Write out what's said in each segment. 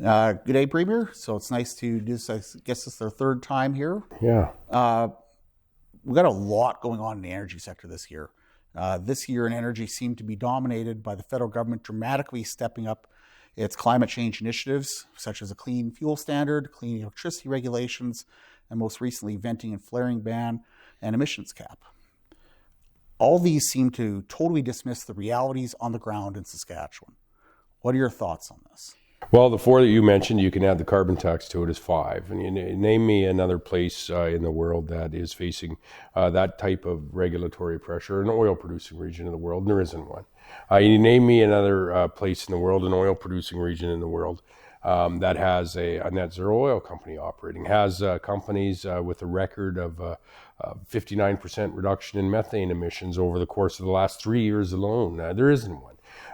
Good day, Premier. So it's nice to do this. I guess it's their third time here. Yeah. We've got a lot going on in the energy sector this year. This year in energy seemed to be dominated by the federal government dramatically stepping up its climate change initiatives, such as a clean fuel standard, clean electricity regulations, and most recently venting and flaring ban and emissions cap. All these seem to totally dismiss the realities on the ground in Saskatchewan. What are your thoughts on this? Well, the four that you mentioned, you can add the carbon tax to it as five. And you name me another place in the world that is facing that type of regulatory pressure, an oil-producing region in the world, and there isn't one. You name me another place in the world, an oil-producing region in the world, that has a net zero oil company operating, has companies with a record of 59% reduction in methane emissions over the course of the last 3 years alone. There isn't one.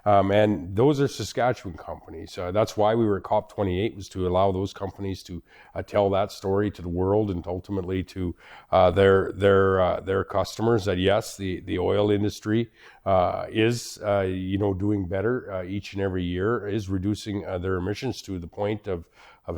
And those are Saskatchewan companies. That's why we were at COP28, was to allow those companies to tell that story to the world and ultimately to their customers. That yes, the oil industry is doing better each and every year, is reducing their emissions to the point of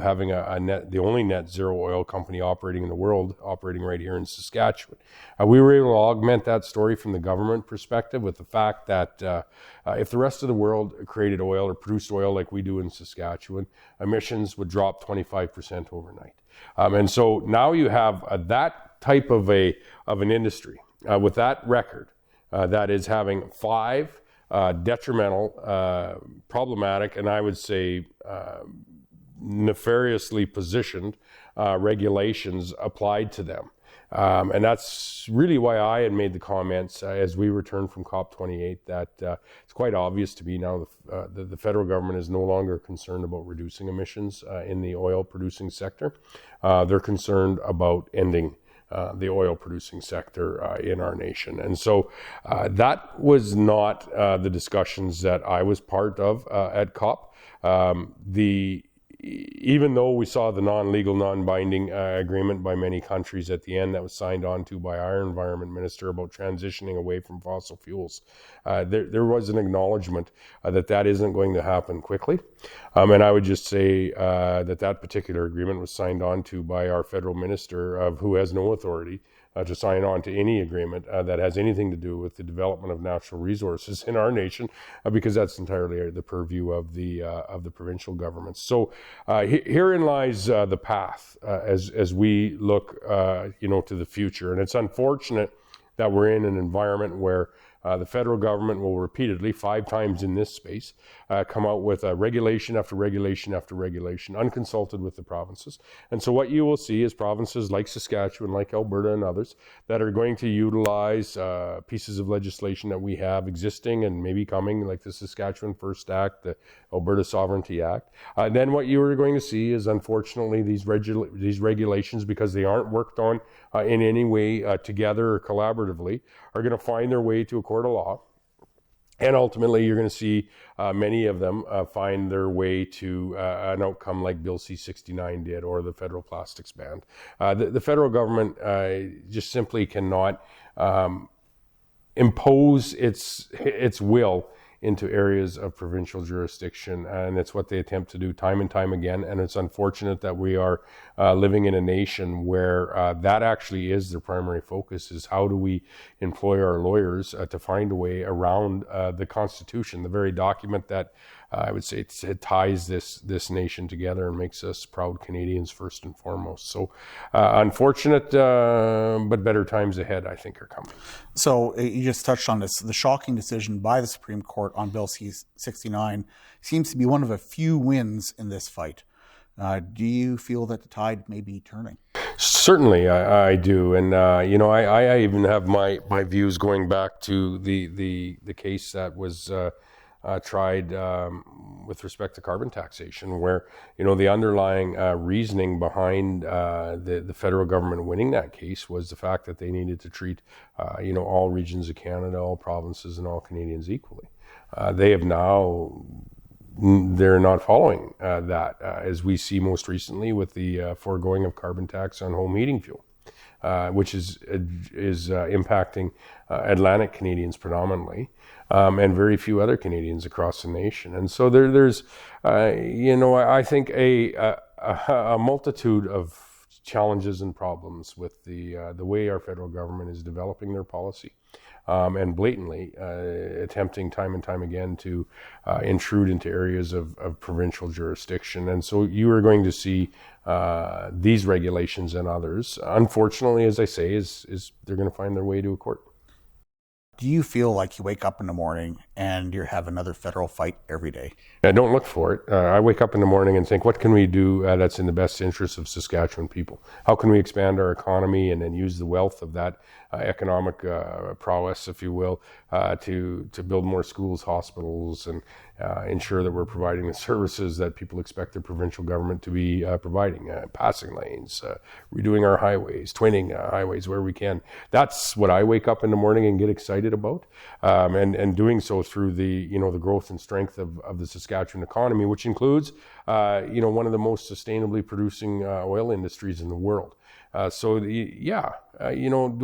having the only net zero oil company operating in the world, operating right here in Saskatchewan. We were able to augment that story from the government perspective with the fact that if the rest of the world created oil or produced oil like we do in Saskatchewan, emissions would drop 25% overnight. And so now you have that type of an industry with that record that is having five detrimental, problematic, and I would say nefariously positioned regulations applied to them. And that's really why I had made the comments as we returned from COP28 that it's quite obvious to me now the federal government is no longer concerned about reducing emissions in the oil producing sector. They're concerned about ending the oil producing sector in our nation. And so that was not the discussions that I was part of at COP. Even though we saw the non-legal, non-binding agreement by many countries at the end that was signed on to by our environment minister about transitioning away from fossil fuels, there was an acknowledgement that isn't going to happen quickly. And I would just say that particular agreement was signed on to by our federal minister, who has no authority to sign on to any agreement that has anything to do with the development of natural resources in our nation, because that's entirely the purview of the provincial governments. So herein lies the path as we look to the future. And it's unfortunate that we're in an environment where the federal government will repeatedly, 5 times in this space, come out with regulation after regulation after regulation, unconsulted with the provinces. And so what you will see is provinces like Saskatchewan, like Alberta and others, that are going to utilize pieces of legislation that we have existing and maybe coming, like the Saskatchewan First Act, the Alberta Sovereignty Act. Then what you are going to see is, unfortunately, these regulations, because they aren't worked on in any way together or collaboratively, are going to find their way to a court of law. And ultimately, you're going to see many of them find their way to an outcome like Bill C-69 did, or the federal plastics ban. The federal government just simply cannot impose its will into areas of provincial jurisdiction, and it's what they attempt to do time and time again. And it's unfortunate that we are living in a nation where that actually is their primary focus, is how do we employ our lawyers to find a way around the Constitution, the very document that I would say it ties this nation together and makes us proud Canadians first and foremost. So unfortunate, but better times ahead, I think, are coming. So you just touched on this. The shocking decision by the Supreme Court on Bill C-69 seems to be one of a few wins in this fight. Do you feel that the tide may be turning? Certainly, I do. And, I even have my views going back to the case that was tried with respect to carbon taxation, where the underlying reasoning behind the federal government winning that case was the fact that they needed to treat all regions of Canada, all provinces, and all Canadians equally. They have now. They're not following that, as we see most recently with the foregoing of carbon tax on home heating fuel. which is impacting Atlantic Canadians predominantly, and very few other Canadians across the nation. And so there's, I think a multitude of challenges and problems with the way our federal government is developing their policy, and blatantly attempting time and time again to intrude into areas of provincial jurisdiction. And so you are going to see these regulations and others, unfortunately, as I say, is they're going to find their way to a court. Do you feel like you wake up in the morning and you have another federal fight every day? I don't look for it. I wake up in the morning and think, what can we do that's in the best interest of Saskatchewan people? How can we expand our economy and then use the wealth of that economic prowess, if you will, to build more schools, hospitals, and ensure that we're providing the services that people expect the provincial government to be providing, passing lanes, redoing our highways, twinning highways where we can. That's what I wake up in the morning and get excited about, and doing so through the growth and strength of the Saskatchewan economy, which includes one of the most sustainably producing oil industries in the world. Do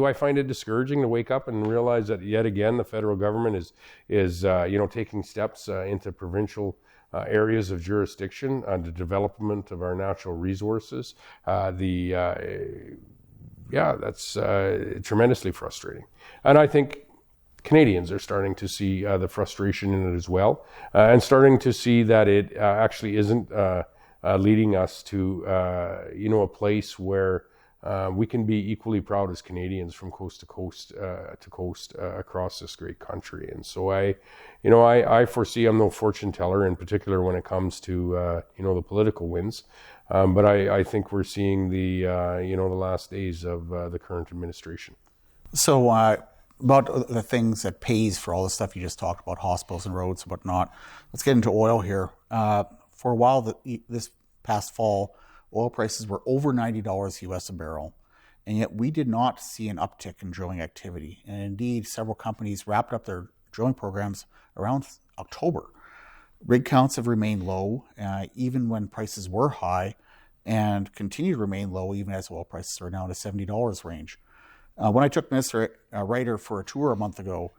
I find it discouraging to wake up and realize that yet again the federal government is taking steps into provincial areas of jurisdiction on the development of our natural resources? That's tremendously frustrating, and I think Canadians are starting to see the frustration in it as well, and starting to see that it actually isn't leading us to a place where we can be equally proud as Canadians from coast to coast across this great country. And so I foresee, I'm no fortune teller in particular when it comes to the political wins, but I think we're seeing the last days of the current administration. So about the things that pays for all the stuff you just talked about, hospitals and roads and whatnot, let's get into oil here. For a while this past fall, oil prices were over $90 US a barrel, and yet we did not see an uptick in drilling activity. And indeed, several companies wrapped up their drilling programs around October. Rig counts have remained low, even when prices were high, and continue to remain low even as oil prices are now in the $70 range. When I took Mr. Ryder for a tour a month ago,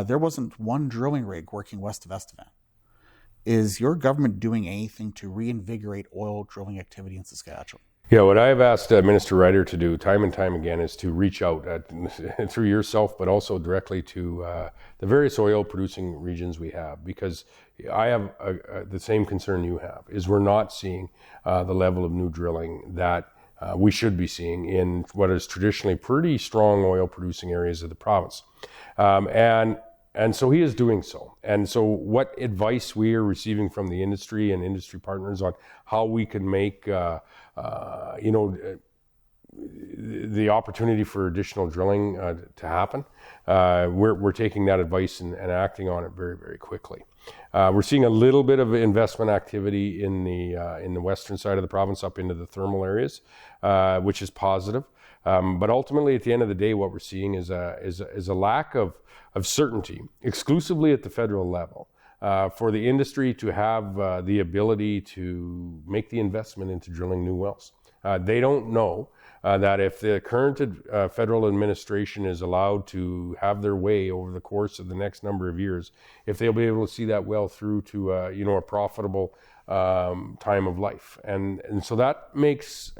there wasn't one drilling rig working west of Estevan. Is your government doing anything to reinvigorate oil drilling activity in Saskatchewan? Yeah, what I've asked Minister Ryder to do time and time again is to reach out through yourself, but also directly to the various oil producing regions we have, because I have the same concern you have, is we're not seeing the level of new drilling that we should be seeing in what is traditionally pretty strong oil producing areas of the province. And so he is doing so. And so what advice we are receiving from the industry and industry partners on how we can make, the opportunity for additional drilling to happen, we're taking that advice and acting on it very, very quickly. We're seeing a little bit of investment activity in the western side of the province up into the thermal areas, which is positive. But ultimately, at the end of the day, what we're seeing is a lack of certainty, exclusively at the federal level, for the industry to have the ability to make the investment into drilling new wells. They don't know that if the current federal administration is allowed to have their way over the course of the next number of years, if they'll be able to see that well through to a profitable time of life. And so that makes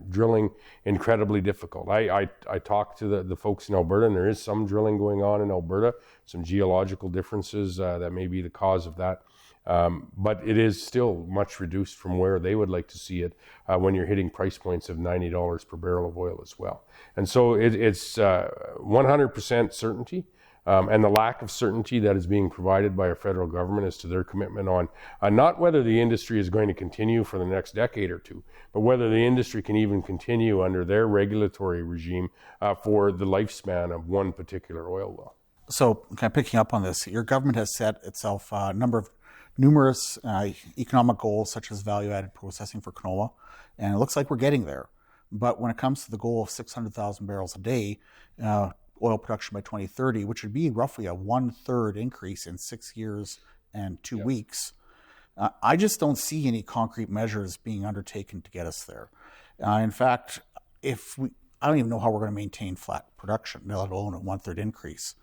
drilling incredibly difficult. I talked to the folks in Alberta, and there is some drilling going on in Alberta, some geological differences that may be the cause of that. But it is still much reduced from where they would like to see it when you're hitting price points of $90 per barrel of oil as well. And so it's 100% certainty. And the lack of certainty that is being provided by our federal government as to their commitment on not whether the industry is going to continue for the next decade or two, but whether the industry can even continue under their regulatory regime for the lifespan of one particular oil well. So, kind of picking up on this, your government has set itself a numerous economic goals, such as value-added processing for canola, and it looks like we're getting there. But when it comes to the goal of 600,000 barrels a day, oil production by 2030, which would be roughly a 1/3 increase in 6 years and 2 weeks, I just don't see any concrete measures being undertaken to get us there. In fact, I don't even know how we're going to maintain flat production, let alone a 1/3 increase.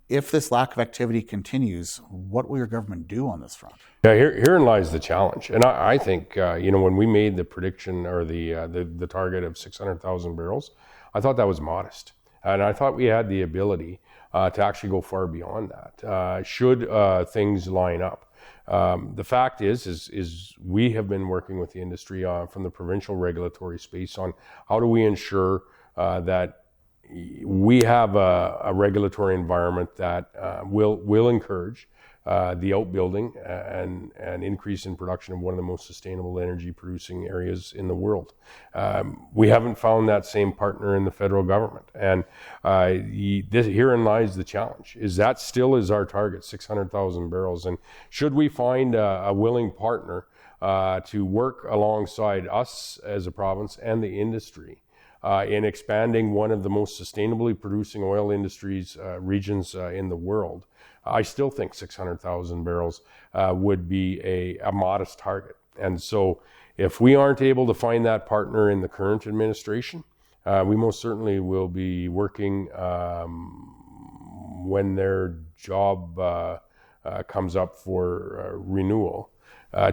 If this lack of activity continues, what will your government do on this front? Yeah, herein lies the challenge. And I think, when we made the prediction or the target of 600,000 barrels, I thought that was modest. And I thought we had the ability to actually go far beyond that, should things line up. The fact is we have been working with the industry from the provincial regulatory space on how do we ensure that we have a regulatory environment that will encourage the outbuilding and increase in production of one of the most sustainable energy producing areas in the world. We haven't found that same partner in the federal government. And herein lies the challenge. Is that still is our target, 600,000 barrels? And should we find a willing partner to work alongside us as a province and the industry in expanding one of the most sustainably producing oil industries regions in the world? I still think 600,000 barrels would be a modest target. And so if we aren't able to find that partner in the current administration, we most certainly will be working when their job comes up for renewal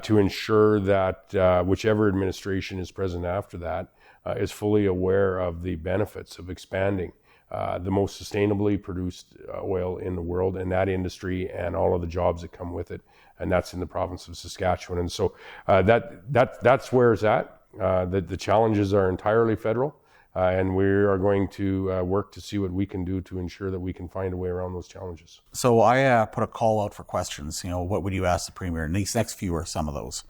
to ensure that whichever administration is present after that is fully aware of the benefits of expanding the most sustainably produced oil in the world and that industry and all of the jobs that come with it, and that's in the province of Saskatchewan. And so that's where it's at. The challenges are entirely federal, and we are going to work to see what we can do to ensure that we can find a way around those challenges. So I put a call out for questions. What would you ask the Premier? And these next few are some of those.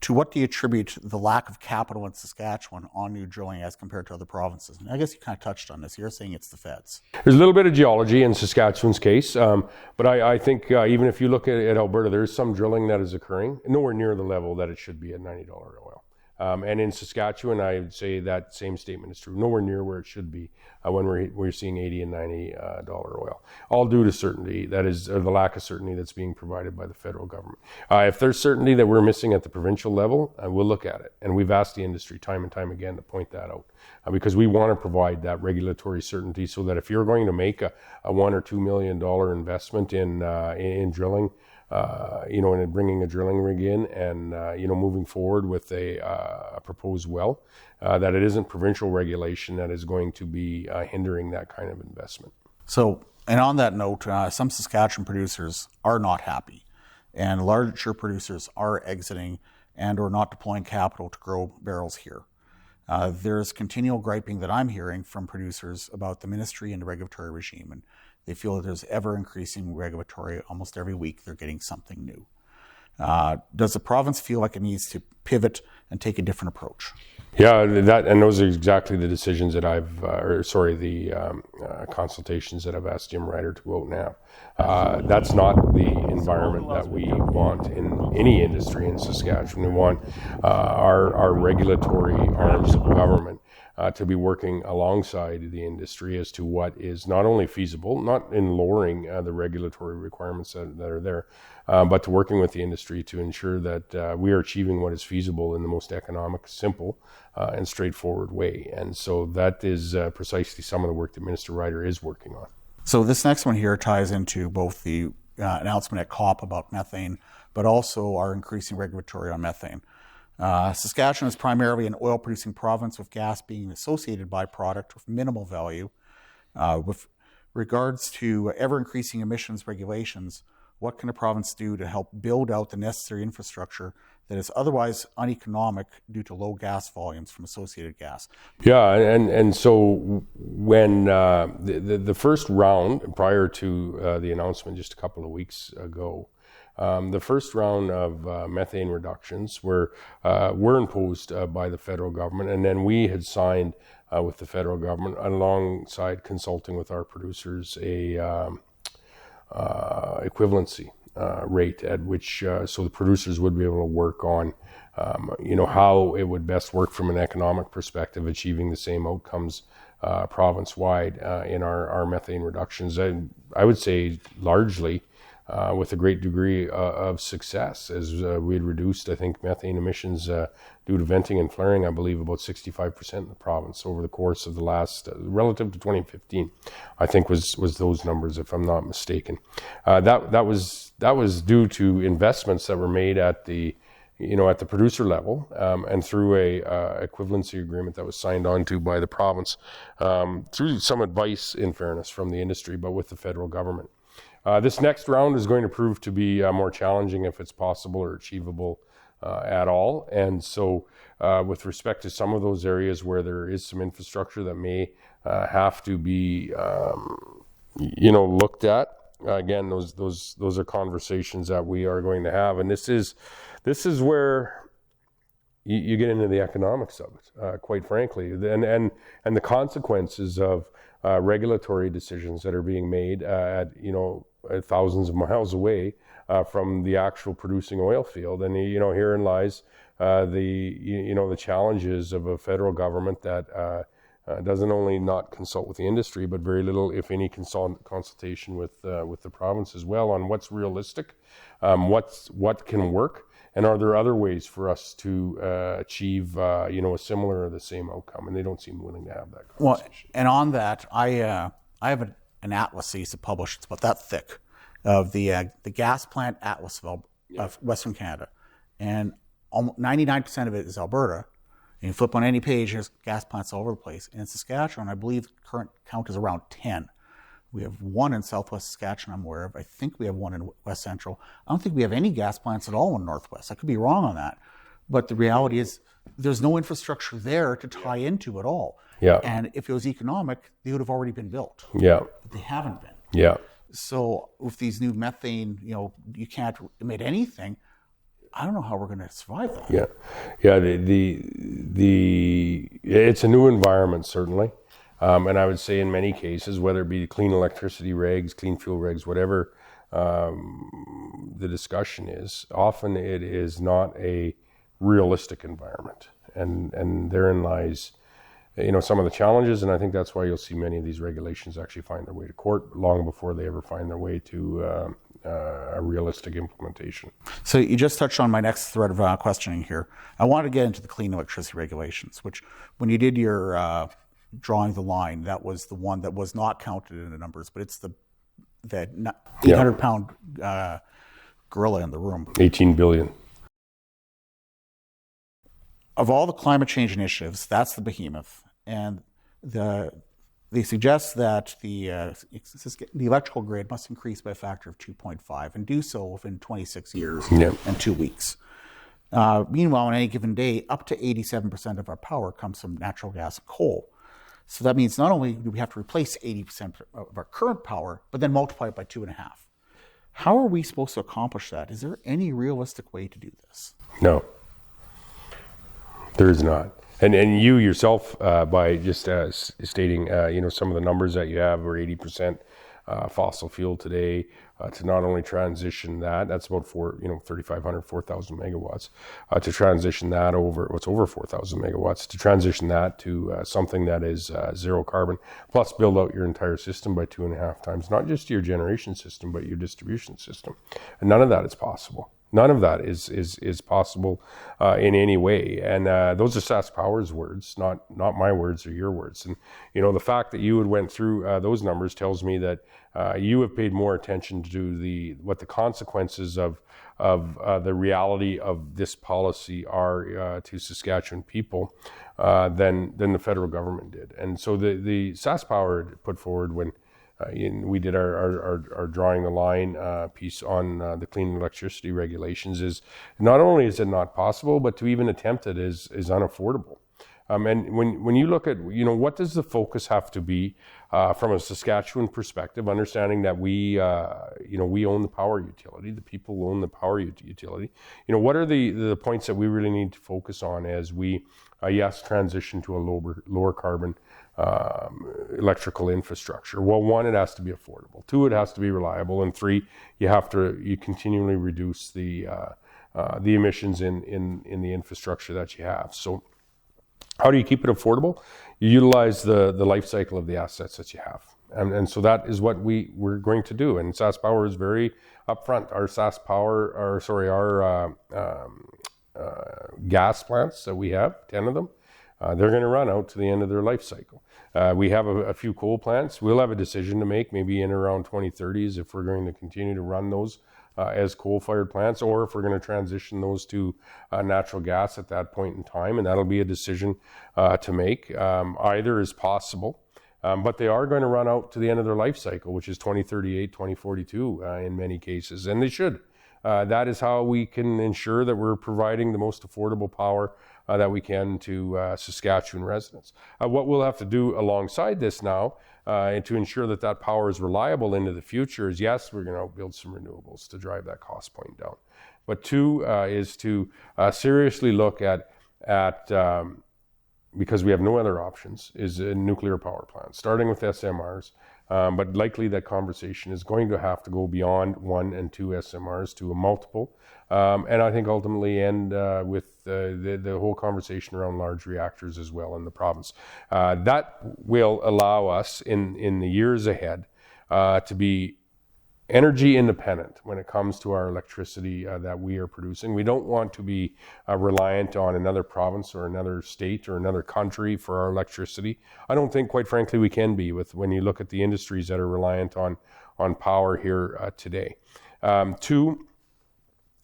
To what do you attribute the lack of capital in Saskatchewan on new drilling as compared to other provinces? And I guess you kind of touched on this. You're saying it's the feds. There's a little bit of geology in Saskatchewan's case, but I think even if you look at Alberta, there's some drilling that is occurring, nowhere near the level that it should be at $90 oil. And in Saskatchewan, I would say that same statement is true, nowhere near where it should be when we're seeing $80 and $90 oil, all due to certainty, that is, the lack of certainty that's being provided by the federal government. If there's certainty that we're missing at the provincial level, we'll look at it. And we've asked the industry time and time again to point that out, because we want to provide that regulatory certainty so that if you're going to make a $1 or $2 million investment in drilling, and bringing a drilling rig in and, moving forward with a proposed well, that it isn't provincial regulation that is going to be hindering that kind of investment. So, and on that note, some Saskatchewan producers are not happy, and larger producers are exiting and or not deploying capital to grow barrels here. There's continual griping that I'm hearing from producers about the ministry and the regulatory regime, and they feel that there's ever-increasing regulatory. Almost every week they're getting something new. Does the province feel like it needs to pivot and take a different approach? Yeah, and those are exactly the decisions that consultations that I've asked Jim Ryder to go out now. That's not the environment that we want in any industry in Saskatchewan. We want our regulatory arms of government to be working alongside the industry as to what is not only feasible, not in lowering the regulatory requirements that are there, but to working with the industry to ensure that we are achieving what is feasible in the most economic, simple, and straightforward way. And so that is precisely some of the work that Minister Ryder is working on. So this next one here ties into both the announcement at COP about methane, but also our increasing regulatory on methane. Saskatchewan is primarily an oil-producing province, with gas being an associated byproduct with minimal value. With regards to ever-increasing emissions regulations, what can the province do to help build out the necessary infrastructure that is otherwise uneconomic due to low gas volumes from associated gas? Yeah, and so when the first round, prior to the announcement just a couple of weeks ago, the first round of methane reductions were imposed by the federal government, and then we had signed with the federal government, alongside consulting with our producers, a equivalency rate at which so the producers would be able to work on how it would best work from an economic perspective, achieving the same outcomes province-wide in our methane reductions. I would say largely with a great degree of success, as we had reduced, I think, methane emissions due to venting and flaring, I believe, about 65% in the province over the course of the last, relative to 2015, I think was those numbers, if I'm not mistaken. That was due to investments that were made at the producer level, and through a equivalency agreement that was signed on to by the province, through some advice, in fairness, from the industry, but with the federal government. This next round is going to prove to be more challenging, if it's possible or achievable at all. And so with respect to some of those areas where there is some infrastructure that may have to be looked at, again, those are conversations that we are going to have. And this is where you get into the economics of it, quite frankly, and the consequences of regulatory decisions that are being made at thousands of miles away from the actual producing oil field. And herein lies the challenges of a federal government that doesn't only not consult with the industry, but very little, if any, consultation with the province as well on what's realistic, what can work, and are there other ways for us to achieve a similar or the same outcome? And they don't seem willing to have that conversation. Well, and on that, I have an atlas that used to publish, it's about that thick, of the gas plant atlas of Western Canada. And 99% of it is Alberta. And you flip on any page, there's gas plants all over the place. And in Saskatchewan, I believe the current count is around 10. We have one in southwest Saskatchewan, I'm aware of. I think we have one in west central. I don't think we have any gas plants at all in northwest. I could be wrong on that. But the reality is there's no infrastructure there to tie into at all. Yeah. And if it was economic, they would have already been built. Yeah. But they haven't been. Yeah. So with these new methane, you can't emit anything. I don't know how we're going to survive that. Yeah. It's a new environment, certainly. And I would say in many cases, whether it be clean electricity regs, clean fuel regs, whatever the discussion is, often it is not a realistic environment. And therein lies, some of the challenges. And I think that's why you'll see many of these regulations actually find their way to court long before they ever find their way to a realistic implementation. So you just touched on my next thread of questioning here. I want to get into the clean electricity regulations, which when you did your drawing the line, that was the one that was not counted in the numbers, but it's the 800-pound gorilla in the room. 18 billion. Of all the climate change initiatives, that's the behemoth. And they suggest that the electrical grid must increase by a factor of 2.5 and do so within 26 years and 2 weeks. Meanwhile, on any given day, up to 87% of our power comes from natural gas and coal. So that means not only do we have to replace 80% of our current power, but then multiply it by 2.5. How are we supposed to accomplish that? Is there any realistic way to do this? No, there is not. And you yourself, by just stating, some of the numbers that you have, are 80% fossil fuel today, to not only transition that's about 3,500, 4,000 megawatts, to transition that over 4,000 megawatts, to transition that to something that is zero carbon, plus build out your entire system by 2.5 times, not just your generation system, but your distribution system. And none of that is possible. None of that is possible in any way. And those are SaskPower's words, not my words or your words. And, the fact that you had went through those numbers tells me that you have paid more attention to what the consequences of the reality of this policy are to Saskatchewan people than the federal government did. And so the SaskPower put forward when we did our drawing the line piece on the clean electricity regulations, is not only is it not possible, but to even attempt it is unaffordable. And when you look at, what does the focus have to be from a Saskatchewan perspective, understanding that we own the power utility, the people own the power utility. What are the points that we really need to focus on as we, transition to a lower carbon electrical infrastructure? Well, one, it has to be affordable. Two, it has to be reliable. And three, you continually reduce the emissions in the infrastructure that you have. So how do you keep it affordable? You utilize the life cycle of the assets that you have. And so that is what we're going to do. And SaskPower is very upfront. Our gas plants that we have, 10 of them, they're going to run out to the end of their life cycle. We have a few coal plants. We'll have a decision to make maybe in around 2030s if we're going to continue to run those as coal-fired plants, or if we're going to transition those to natural gas at that point in time, and that'll be a decision to make. Either is possible, but they are going to run out to the end of their life cycle, which is 2038, 2042 in many cases, and they should. That is how we can ensure that we're providing the most affordable power that we can to Saskatchewan residents. What we'll have to do alongside this now and to ensure that that power is reliable into the future is, yes, we're going to build some renewables to drive that cost point down. But two is to seriously look at because we have no other options, is a nuclear power plant, starting with SMRs. But likely that conversation is going to have to go beyond 1 and 2 SMRs to a multiple. And I think ultimately end with the whole conversation around large reactors as well in the province. That will allow us in the years ahead to be energy independent when it comes to our electricity that we are producing. We don't want to be reliant on another province or another state or another country for our electricity. I don't think, quite frankly, we can be when you look at the industries that are reliant on power here today. Two,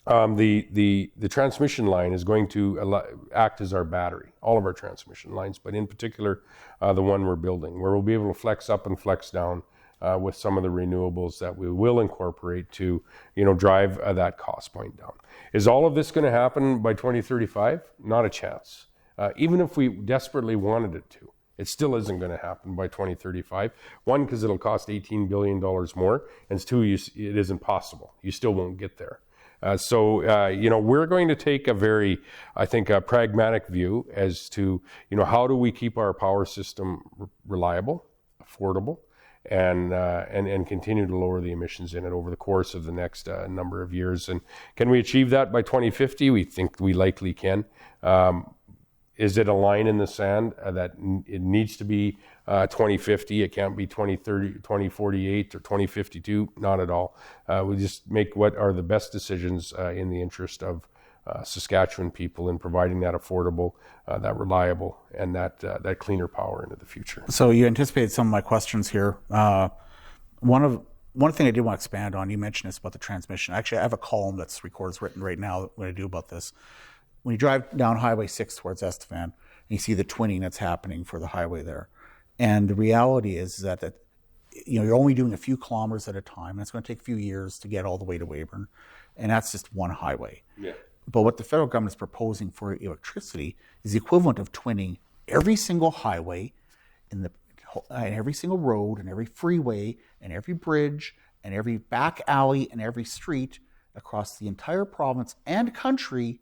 the transmission line is going to act as our battery, all of our transmission lines, but in particular the one we're building, where we'll be able to flex up and flex down with some of the renewables that we will incorporate to, drive that cost point down. Is all of this going to happen by 2035? Not a chance. Even if we desperately wanted it to, it still isn't going to happen by 2035. One, because it'll cost $18 billion more, and two, it isn't possible. You still won't get there. So we're going to take a very, I think, a pragmatic view as to, how do we keep our power system reliable, affordable, and continue to lower the emissions in it over the course of the next number of years. And can we achieve that by 2050? We think we likely can. Is it a line in the sand that it needs to be 2050? It can't be 2030, 2048, or 2052. Not at all. We just make what are the best decisions in the interest of Saskatchewan people in providing that affordable, that reliable, and that cleaner power into the future. So you anticipated some of my questions here. One thing I did want to expand on, you mentioned this about the transmission. Actually, I have a column that's written right now what I do about this. When you drive down Highway 6 towards Estevan, and you see the twinning that's happening for the highway there. And the reality is that you're only doing a few kilometers at a time, and it's going to take a few years to get all the way to Weyburn. And that's just one highway. Yeah. But what the federal government is proposing for electricity is the equivalent of twinning every single highway and every single road and every freeway and every bridge and every back alley and every street across the entire province and country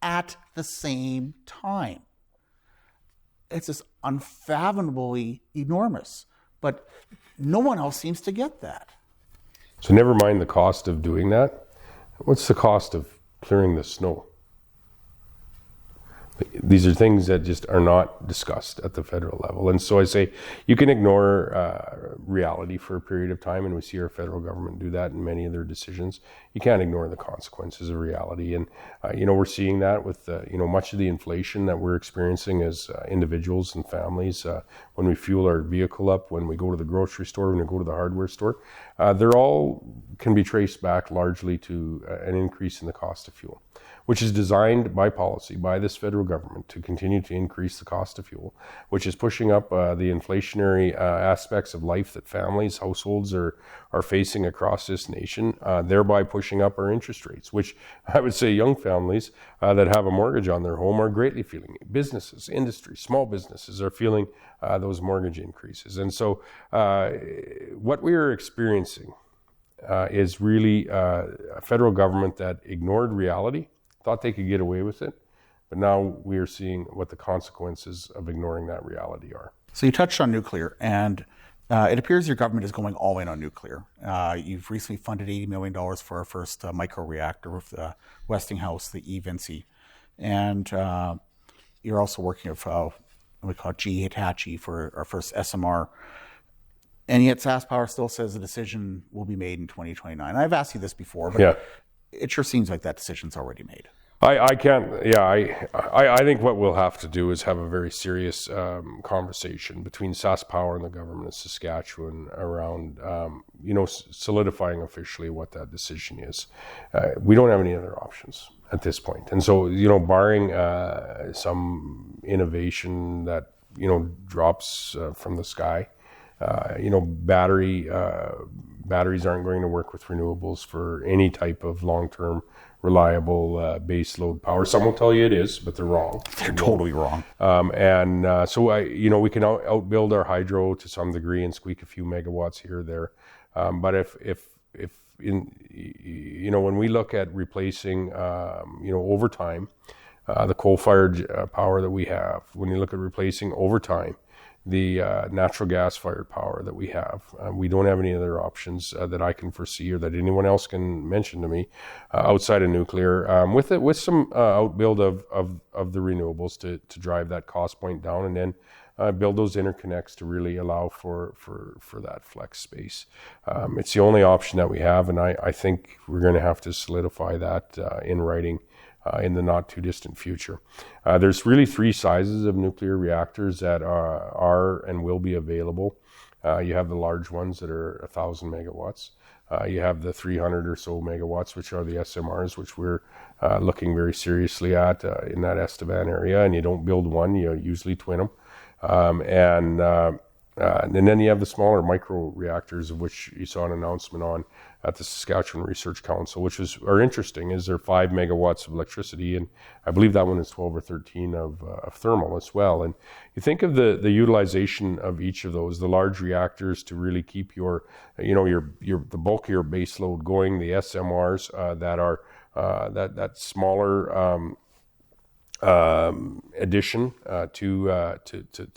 at the same time. It's just unfathomably enormous, but no one else seems to get that. So never mind the cost of doing that. What's the cost of clearing the snow? These are things that just are not discussed at the federal level. And so I say you can ignore reality for a period of time, and we see our federal government do that in many of their decisions. You can't ignore the consequences of reality. And, we're seeing that with, much of the inflation that we're experiencing as individuals and families when we fuel our vehicle up, when we go to the grocery store, when we go to the hardware store. They're all can be traced back largely to an increase in the cost of fuel, which is designed by policy, by this federal government, to continue to increase the cost of fuel, which is pushing up the inflationary aspects of life that families, households are facing across this nation, thereby pushing up our interest rates, which I would say young families that have a mortgage on their home are greatly feeling. Businesses, industry, small businesses are feeling those mortgage increases. And so what we are experiencing is really a federal government that ignored reality, thought they could get away with it, but now we are seeing what the consequences of ignoring that reality are. So you touched on nuclear, and it appears your government is going all in on nuclear. You've recently funded $80 million for our first micro-reactor with Westinghouse, the eVinci, and you're also working with what we call GE Hitachi for our first SMR. And yet SaskPower still says the decision will be made in 2029. I've asked you this before, but Yeah. it sure seems like that decision's already made. I can't. Yeah, I think what we'll have to do is have a very serious conversation between SaskPower and the government of Saskatchewan around, solidifying officially what that decision is. We don't have any other options at this point, and so barring some innovation that drops from the sky, batteries aren't going to work with renewables for any type of long-term reliable base load power. Some will tell you it is, but they're wrong. They're totally wrong. So we can outbuild our hydro to some degree and squeak a few megawatts here or there. But if when we look at replacing, over time, the coal-fired power that we have, when you look at replacing over time the natural gas-fired power that we have, we don't have any other options that I can foresee or that anyone else can mention to me outside of nuclear. With some outbuild of the renewables to drive that cost point down, and then build those interconnects to really allow for that flex space. It's the only option that we have, and I think we're going to have to solidify that in writing in the not too distant future. There's really three sizes of nuclear reactors that are and will be available. You have the large ones that are 1,000 megawatts. You have the 300 or so megawatts, which are the SMRs, which we're looking very seriously at in that Estevan area. And you don't build one, you usually twin them. And then you have the smaller micro reactors, of which you saw an announcement on at the Saskatchewan Research Council, which are interesting. Is there 5 megawatts of electricity, and I believe that one is 12 or 13 of thermal as well. And you think of the utilization of each of those, the large reactors to really keep your the bulk of your base load going, the SMRs that are that smaller addition to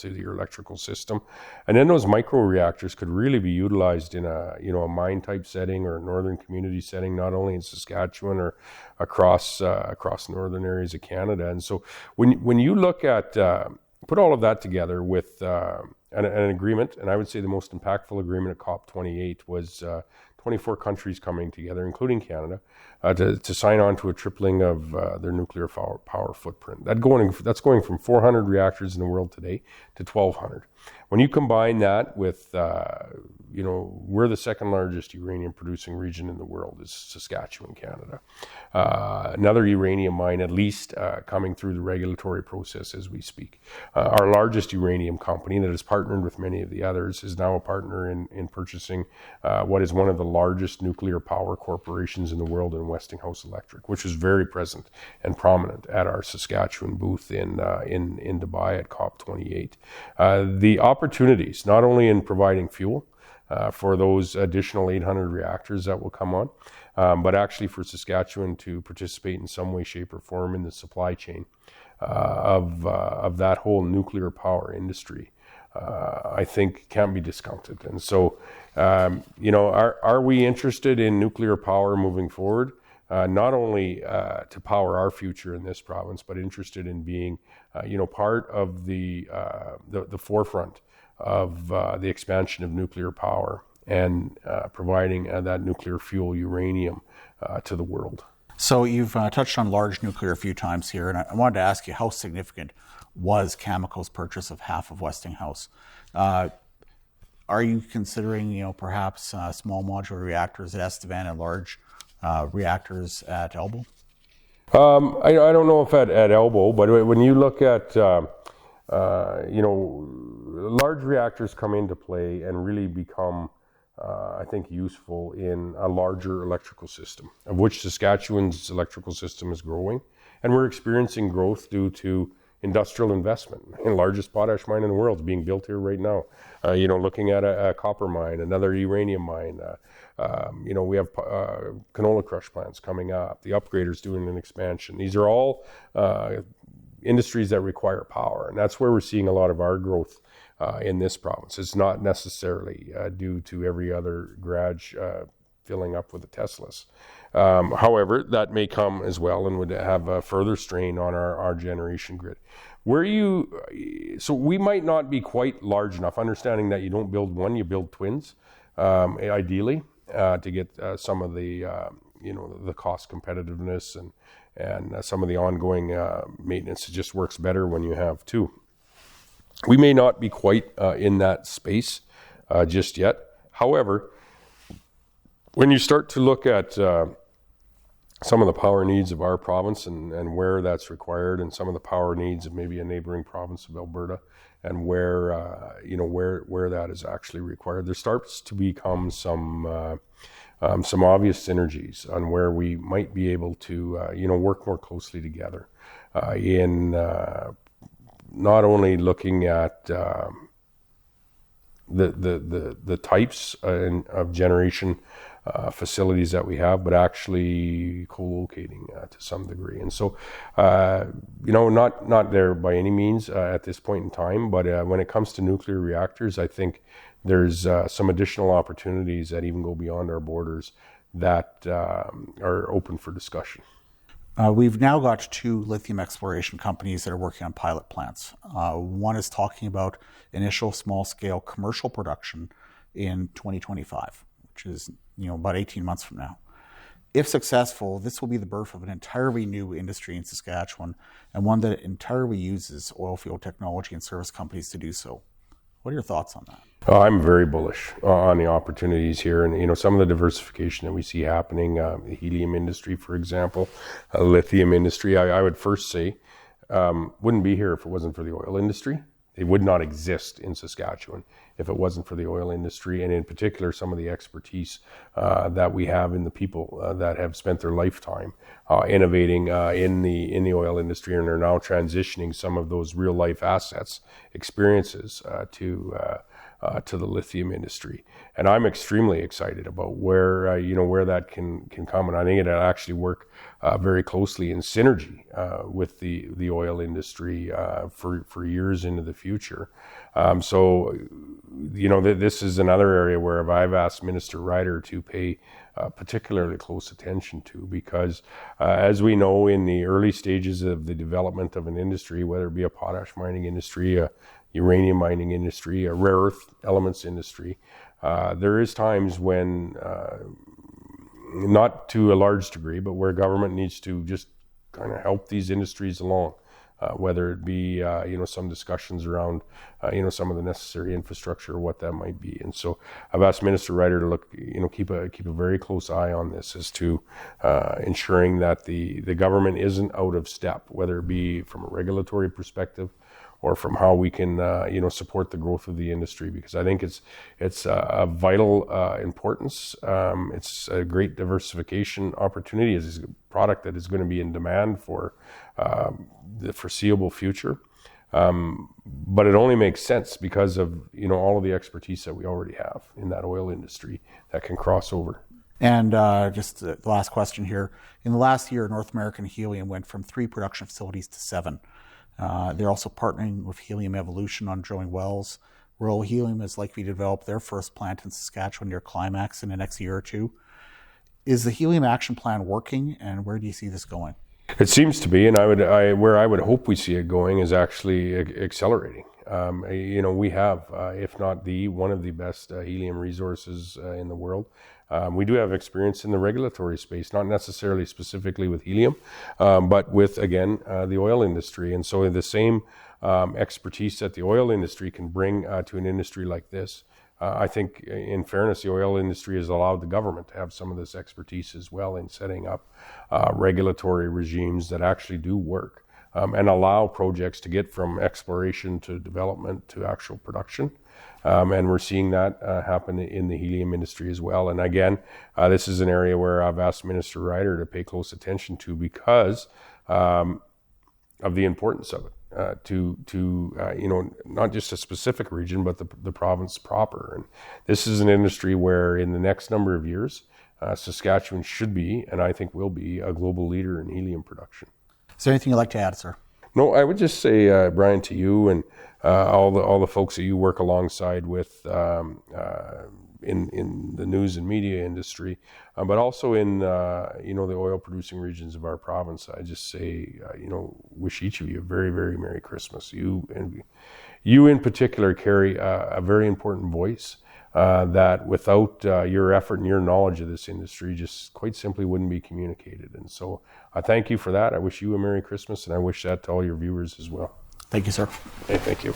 your electrical system, and then those micro reactors could really be utilized in a mine type setting or a northern community setting, not only in Saskatchewan or across northern areas of Canada. And so when you look at put all of that together with an agreement, and I would say the most impactful agreement at COP28 was 24 countries coming together, including Canada, to sign on to a tripling of their nuclear power footprint. That's going from 400 reactors in the world today to 1,200. When you combine that with, we're the second largest uranium producing region in the world is Saskatchewan, Canada. Another uranium mine, at least, coming through the regulatory process as we speak. Our largest uranium company that has partnered with many of the others is now a partner in purchasing what is one of the largest nuclear power corporations in the world in Westinghouse Electric, which is very present and prominent at our Saskatchewan booth in Dubai at COP28. The opportunities, not only in providing fuel for those additional 800 reactors that will come on, but actually for Saskatchewan to participate in some way, shape, or form in the supply chain of that whole nuclear power industry, I think can't be discounted. And so, are we interested in nuclear power moving forward? Not only to power our future in this province, but interested in being, part of the forefront of the expansion of nuclear power and providing that nuclear fuel, uranium, to the world. So you've touched on large nuclear a few times here, and I wanted to ask you, how significant was Cameco's purchase of half of Westinghouse? Are you considering, perhaps small modular reactors at Estevan and large reactors at Elbow? I don't know if at Elbow, but when you look at, large reactors come into play and really become, I think, useful in a larger electrical system, of which Saskatchewan's electrical system is growing. And we're experiencing growth due to industrial investment. The largest potash mine in the world is being built here right now. Looking at a copper mine, another uranium mine. We have canola crush plants coming up. The upgrader's doing an expansion. These are all industries that require power, and that's where we're seeing a lot of our growth in this province. It's not necessarily due to every other garage filling up with the Teslas. However, that may come as well and would have a further strain on our generation grid. So we might not be quite large enough, understanding that you don't build one, you build twins, ideally, to get some of the the cost competitiveness and some of the ongoing maintenance. It just works better when you have two. We may not be quite in that space just yet. However, when you start to look at some of the power needs of our province and where that's required, and some of the power needs of maybe a neighboring province of Alberta, and where that is actually required, there starts to become some obvious synergies on where we might be able to work more closely together in not only looking at the types of generation facilities that we have, but actually co-locating to some degree. And so, not there by any means at this point in time, but when it comes to nuclear reactors, I think there's some additional opportunities that even go beyond our borders that are open for discussion. We've now got 2 lithium exploration companies that are working on pilot plants. One is talking about initial small-scale commercial production in 2025, which is about 18 months from now. If successful, this will be the birth of an entirely new industry in Saskatchewan, and one that entirely uses oil field technology and service companies to do so. What are your thoughts on that? I'm very bullish on the opportunities here, and some of the diversification that we see happening, the helium industry, for example, lithium industry. I would first say wouldn't be here if it wasn't for the oil industry. It would not exist in Saskatchewan if it wasn't for the oil industry, and in particular some of the expertise that we have in the people that have spent their lifetime innovating in the oil industry and are now transitioning some of those real life assets, experiences to the lithium industry. And I'm extremely excited about where that can come, and I think it'll actually work very closely in synergy with the oil industry for years into the future. So this is another area where I've asked Minister Ryder to pay particularly close attention to, because as we know, in the early stages of the development of an industry, whether it be a potash mining industry, a uranium mining industry, a rare earth elements industry, there is times when, not to a large degree, but where government needs to just kind of help these industries along, whether it be some discussions around some of the necessary infrastructure or what that might be. And so I've asked Minister Ryder to look, keep a very close eye on this as to ensuring that the government isn't out of step, whether it be from a regulatory perspective or from how we can support the growth of the industry, because I think it's a vital importance. It's a great diversification opportunity. It's a product that is going to be in demand for the foreseeable future. But it only makes sense because of all of the expertise that we already have in that oil industry that can cross over. And just the last question here. In the last year, North American Helium went from 3 production facilities to 7. They're also partnering with Helium Evolution on drilling wells. Royal Helium is likely to develop their first plant in Saskatchewan near Climax in the next year or 2. Is the Helium Action Plan working, and where do you see this going? It seems to be, and where I would hope we see it going is actually accelerating. We have, if not one of the best helium resources in the world. We do have experience in the regulatory space, not necessarily specifically with helium, but with, again, the oil industry. And so the same expertise that the oil industry can bring to an industry like this, I think, in fairness, the oil industry has allowed the government to have some of this expertise as well in setting up regulatory regimes that actually do work and allow projects to get from exploration to development to actual production. And we're seeing that happen in the helium industry as well. And again, this is an area where I've asked Minister Ryder to pay close attention to because of the importance of it. To not just a specific region, but the province proper. And this is an industry where in the next number of years, Saskatchewan should be, and I think will be, a global leader in helium production. Is there anything you'd like to add, sir? No, I would just say, Brian, to you and all the folks that you work alongside with, in the news and media industry, but also in the oil producing regions of our province. I just say, wish each of you a very, very Merry Christmas. You in particular carry a very important voice that without your effort and your knowledge of this industry just quite simply wouldn't be communicated. And so I thank you for that. I wish you a Merry Christmas, and I wish that to all your viewers as well. Thank you, sir. Okay, thank you.